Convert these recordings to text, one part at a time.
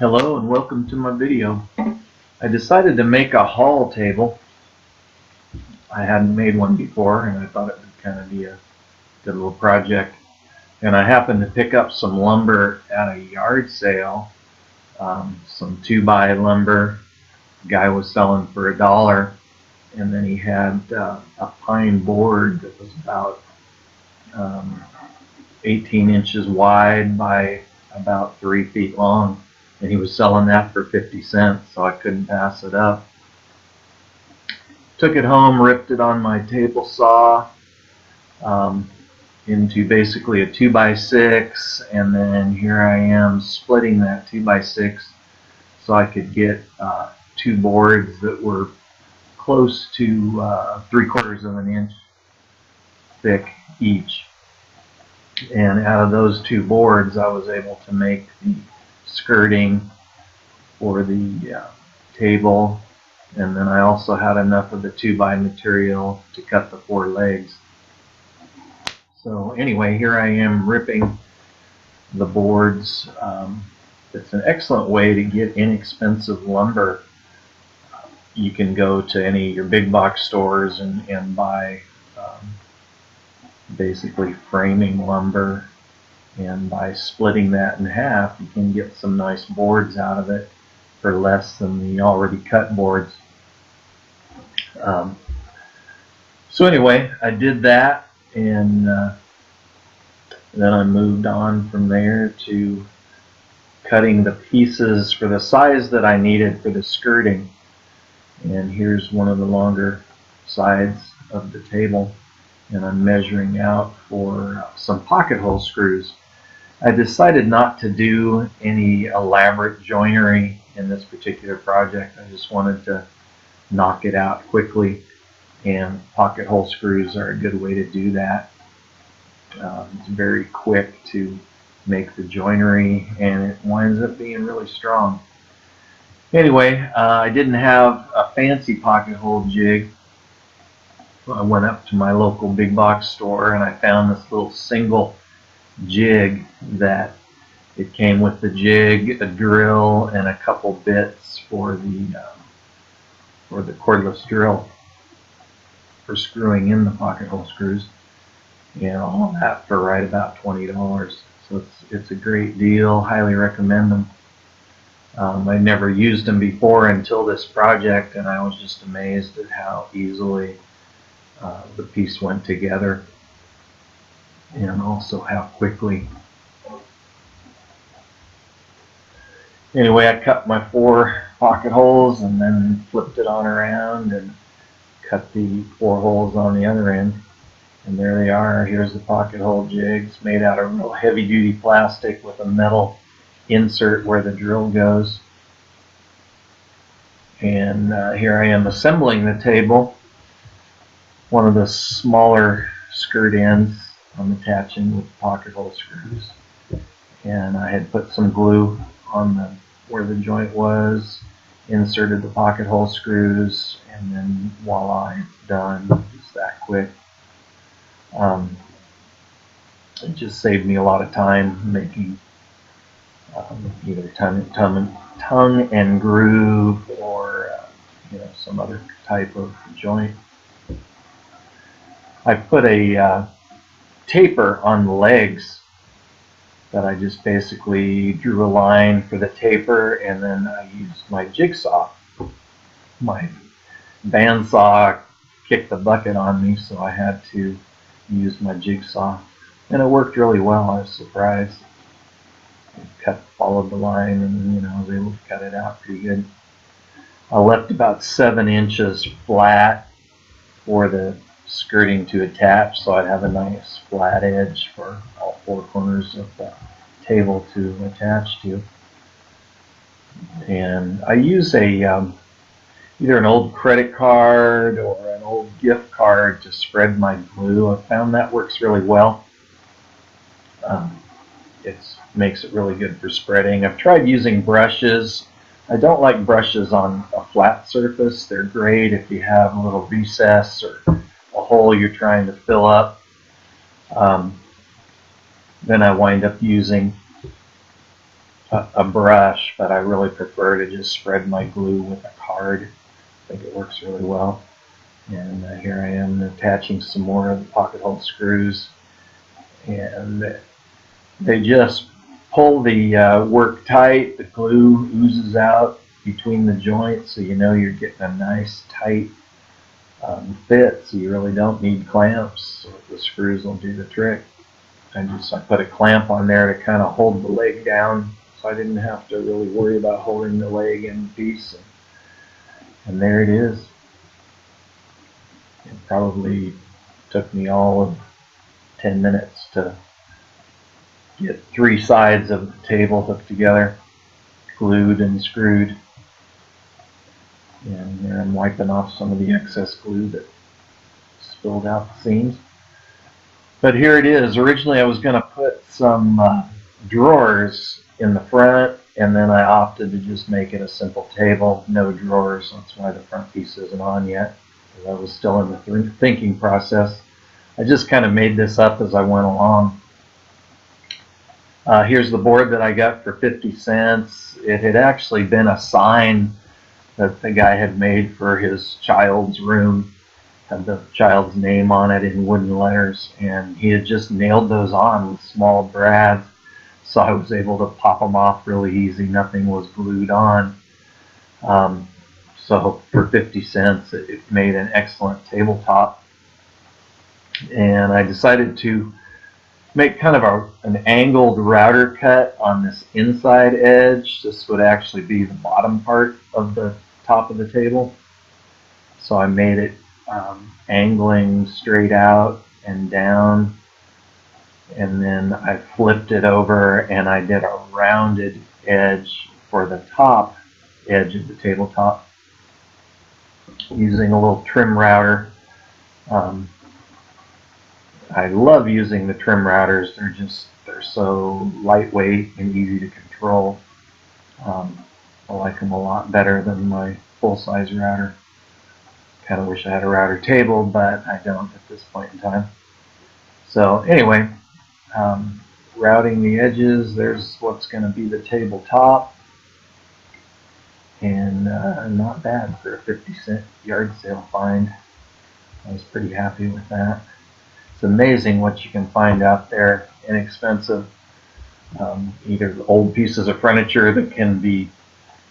Hello and welcome to my video. I decided to make a haul table. I hadn't made one before and I thought it would kind of be a good little project. And I happened to pick up some lumber at a yard sale, some 2x lumber. The guy was selling for $1, and then he had a pine board that was about 18 inches wide by about 3 feet long. And he was selling that for 50 cents, so I couldn't pass it up. Took it home, ripped it on my table saw into basically a 2x6, and then here I am splitting that 2x6 so I could get two boards that were close to 3/4 of an inch thick each. And out of those two boards, I was able to make the skirting for the table, and then I also had enough of the 2x material to cut the 4 legs. So anyway, here I am ripping the boards. It's an excellent way to get inexpensive lumber. You can go to any of your big box stores and buy basically framing lumber, and by splitting that in half you can get some nice boards out of it for less than the already cut boards. So anyway, I did that, and then I moved on from there to cutting the pieces for the size that I needed for the skirting. And here's one of the longer sides of the table, and I'm measuring out for some pocket hole screws. I decided not to do any elaborate joinery in this particular project. I just wanted to knock it out quickly, and pocket hole screws are a good way to do that. It's very quick to make the joinery, and it winds up being really strong. Anyway, I didn't have a fancy pocket hole jig. I went up to my local big box store and I found this little single jig that it came with the jig, a drill, and a couple bits for the cordless drill for screwing in the pocket hole screws, and all of that for right about $20. So it's a great deal. Highly recommend them. I never used them before until this project, and I was just amazed at how easily the piece went together, and also how quickly. Anyway, I cut my 4 pocket holes and then flipped it on around and cut the 4 holes on the other end. And there they are. Here's the pocket hole jigs, made out of real heavy duty plastic with a metal insert where the drill goes. And here I am assembling the table. One of the smaller skirt ends I'm attaching with pocket hole screws, and I had put some glue on where the joint was, inserted the pocket hole screws, and then voila, it's done. Just that quick. It just saved me a lot of time making either tongue and groove, or some other type of joint. I put a taper on the legs that I just basically drew a line for the taper, and then I used my jigsaw. My bandsaw kicked the bucket on me, so I had to use my jigsaw, and it worked really well. I was surprised. Followed the line, and I was able to cut it out pretty good. I left about 7 inches flat for the skirting to attach, so I'd have a nice flat edge for all 4 corners of the table to attach to. And I use either an old credit card or an old gift card to spread my glue. I found that works really well. It makes it really good for spreading. I've tried using brushes. I don't like brushes on a flat surface. They're great if you have a little recess or a hole you're trying to fill up. Then I wind up using a brush, but I really prefer to just spread my glue with a card. I think it works really well. And here I am attaching some more of the pocket hole screws, and they just pull the work tight. The glue oozes out between the joints, so you know you're getting a nice tight fit, so you really don't need clamps. So the screws will do the trick. I put a clamp on there to kind of hold the leg down, so I didn't have to really worry about holding the leg in piece. And there it is. It probably took me all of 10 minutes to get 3 sides of the table hooked together, glued and screwed. And there I'm wiping off some of the excess glue that spilled out the seams. But here it is. Originally I was going to put some drawers in the front, and then I opted to just make it a simple table, no drawers. That's why the front piece isn't on yet. I was still in the thinking process. I just kind of made this up as I went along. Here's the board that I got for 50 cents. It had actually been a sign that the guy had made for his child's room. Had the child's name on it in wooden letters, and he had just nailed those on with small brads, so I was able to pop them off really easy. Nothing was glued on. So for 50 cents, it made an excellent tabletop. And I decided to make kind of an angled router cut on this inside edge. This would actually be the bottom part of the top of the table. So I made it angling straight out and down, and then I flipped it over and I did a rounded edge for the top edge of the tabletop using a little trim router. I love using the trim routers. They're so lightweight and easy to control. I like them a lot better than my full-size router. Kind of wish I had a router table, but I don't at this point in time. So anyway, routing the edges, there's what's going to be the tabletop. And not bad for a 50-cent yard sale find. I was pretty happy with that. It's amazing what you can find out there, inexpensive. Either old pieces of furniture that can be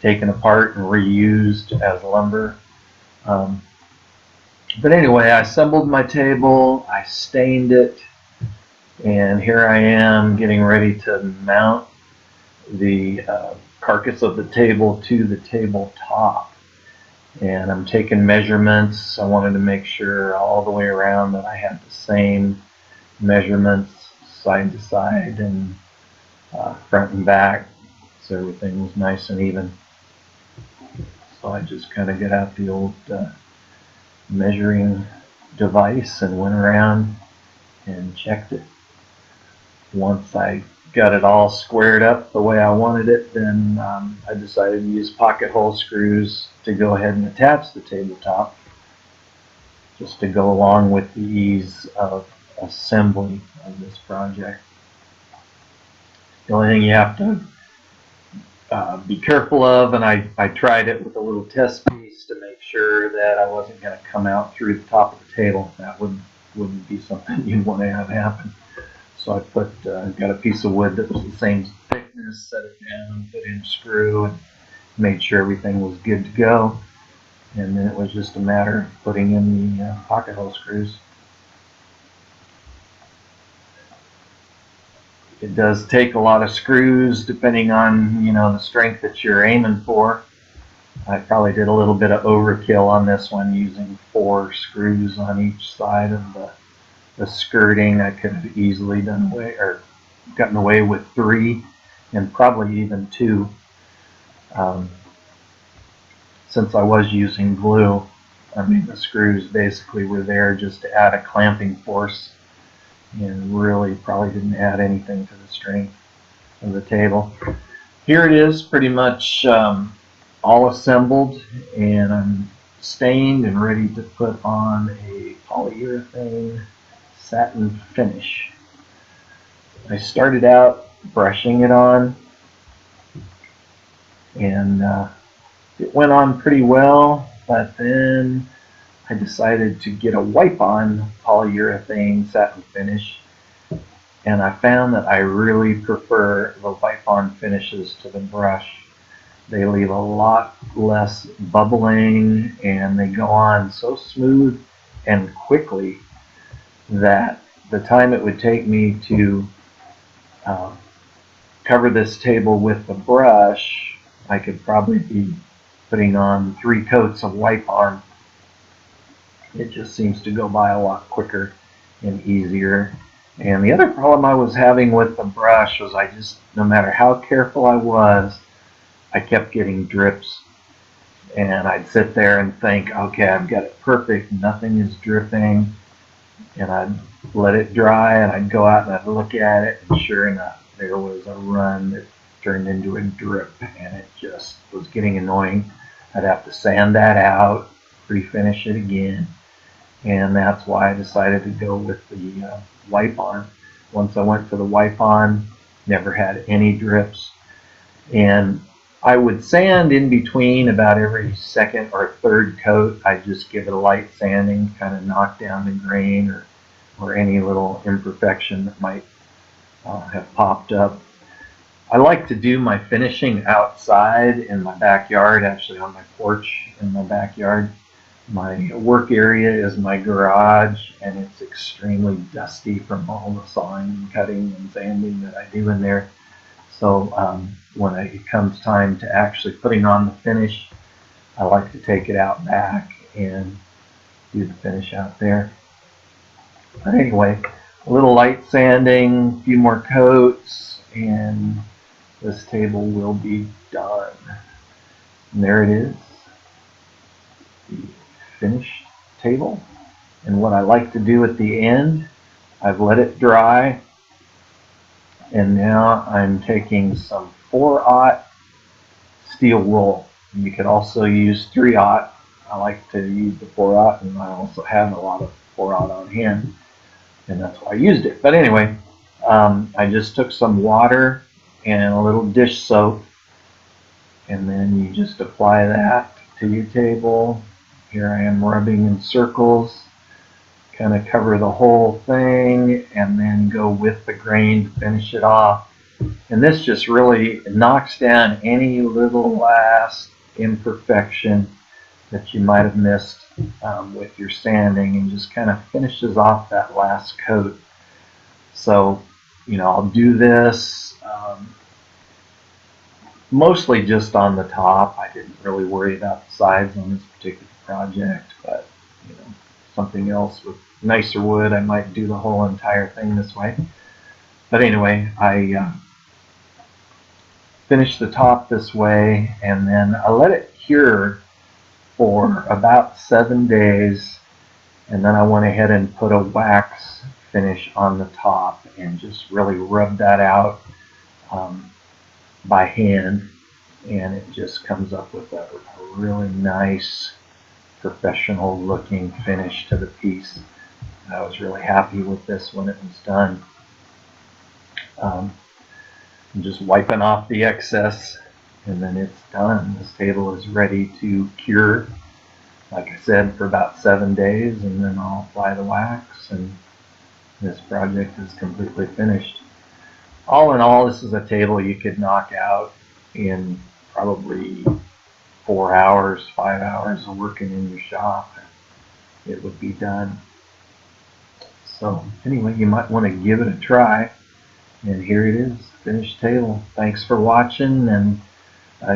taken apart and reused as lumber. But anyway, I assembled my table, I stained it, and here I am getting ready to mount the carcass of the table to the tabletop. And I'm taking measurements. I wanted to make sure all the way around that I had the same measurements side to side and front and back, so everything was nice and even. So I just kind of got out the old measuring device and went around and checked it. Once I got it all squared up the way I wanted it, then I decided to use pocket hole screws to go ahead and attach the tabletop, just to go along with the ease of assembly of this project. The only thing you have to be careful of, and I tried it with a little test piece to make sure that I wasn't going to come out through the top of the table. That wouldn't be something you'd want to have happen. So I got a piece of wood that was the same thickness, set it down, put in a screw, and made sure everything was good to go. And then it was just a matter of putting in the pocket hole screws. It does take a lot of screws depending on, the strength that you're aiming for. I probably did a little bit of overkill on this one, using 4 screws on each side of the skirting. I could have easily gotten away with 3 and probably even 2. Since I was using glue, the screws basically were there just to add a clamping force, and really probably didn't add anything to the strength of the table. Here it is, pretty much all assembled, and I'm stained and ready to put on a polyurethane satin finish. I started out brushing it on, And it went on pretty well, but then I decided to get a wipe-on polyurethane satin finish, and I found that I really prefer the wipe-on finishes to the brush. They leave a lot less bubbling, and they go on so smooth and quickly that the time it would take me to uh, cover this table with the brush, I could probably be putting on 3 coats of wipe-on. It just seems to go by a lot quicker and easier. And the other problem I was having with the brush was no matter how careful I was, I kept getting drips. And I'd sit there and think, okay, I've got it perfect, nothing is dripping. And I'd let it dry, and I'd go out and I'd look at it, and sure enough, there was a run that turned into a drip, and it just was getting annoying. I'd have to sand that out, refinish it again, and that's why I decided to go with the wipe-on. Once I went for the wipe-on, never had any drips, and I would sand in between about every second or third coat. I'd just give it a light sanding, kind of knock down the grain or any little imperfection that might have popped up. I like to do my finishing outside in my backyard, actually on my porch in my backyard. My work area is my garage, and it's extremely dusty from all the sawing and cutting and sanding that I do in there. So when it comes time to actually putting on the finish, I like to take it out back and do the finish out there. But anyway, a little light sanding, a few more coats, and this table will be done. And there it is, the finished table. And what I like to do at the end, I've let it dry, and now I'm taking some 4/0 steel wool. You could also use 3/0. I like to use the 4/0, and I also have a lot of 4/0 on hand, and that's why I used it. But anyway, I just took some water and a little dish soap, and then you just apply that to your table. Here I am rubbing in circles, kind of cover the whole thing, and then go with the grain to finish it off. And this just really knocks down any little last imperfection that you might have missed with your sanding, and just kind of finishes off that last coat. So, I'll do this mostly just on the top. I didn't really worry about the sides on this particular project, but something else with nicer wood, I might do the whole entire thing this way. But anyway, I finished the top this way, and then I let it cure for about 7 days, and then I went ahead and put a wax finish on the top and just really rubbed that out by hand, and it just comes up with a really nice professional looking finish to the piece. I was really happy with this when it was done. I'm just wiping off the excess, and then it's done. This table is ready to cure, like I said, for about 7 days, and then I'll apply the wax, and this project is completely finished. All in all, this is a table you could knock out in probably 4 hours, 5 hours of working in your shop. It would be done. So anyway, you might want to give it a try. And here it is, finished table. Thanks for watching, and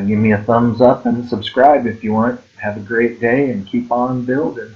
give me a thumbs up and subscribe if you want. Have a great day and keep on building.